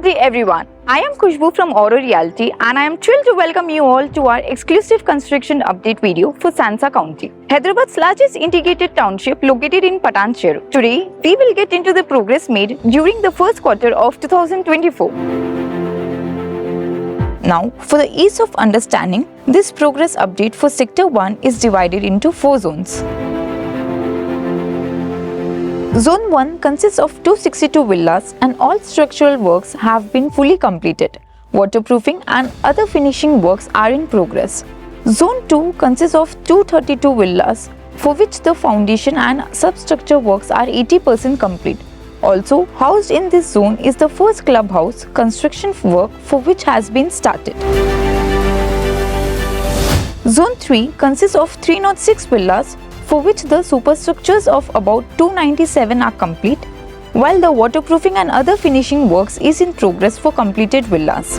day everyone. I am Khushbu from Auro Realty and I am thrilled to welcome you all to our exclusive construction update video for Sansa County, Hyderabad's largest integrated township located in Patancheru. Today, we will get into the progress made during the first quarter of 2024. Now, for the ease of understanding, this progress update for Sector 1 is divided into 4 zones. Zone 1 consists of 262 villas and all structural works have been fully completed. Waterproofing and other finishing works are in progress. Zone 2 consists of 232 villas for which the foundation and substructure works are 80% complete. Also housed in this zone is the first clubhouse construction work for which has been started. Zone 3 consists of 306 villas for which the superstructures of about 297 are complete, while the waterproofing and other finishing works is in progress for completed villas.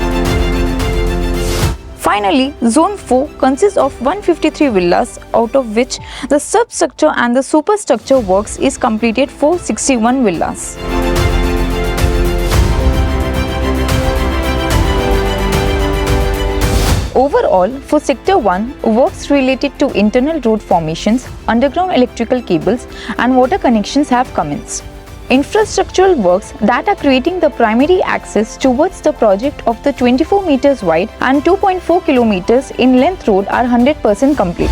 Finally, Zone 4 consists of 153 villas, out of which the substructure and the superstructure works is completed for 61 villas. Overall, for Sector 1, works related to internal road formations, underground electrical cables and water connections have commenced. Infrastructural works that are creating the primary access towards the project of the 24 meters wide and 2.4 kilometers in length road are 100% complete.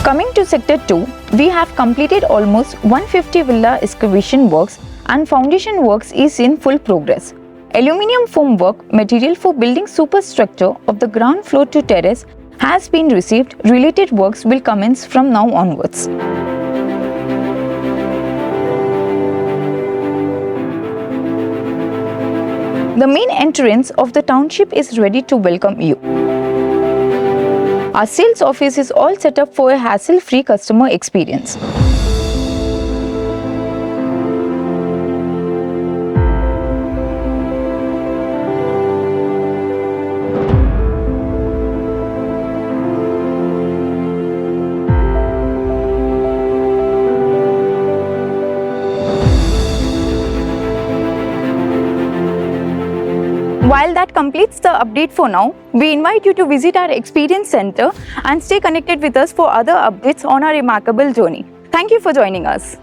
Coming to Sector 2, we have completed almost 150 villa excavation works and foundation works is in full progress. Aluminium foam work material for building superstructure of the ground floor to terrace has been received. Related works will commence from now onwards. The main entrance of the township is ready to welcome you. Our sales office is all set up for a hassle-free customer experience. While that completes the update for now, we invite you to visit our experience center and stay connected with us for other updates on our remarkable journey. Thank you for joining us.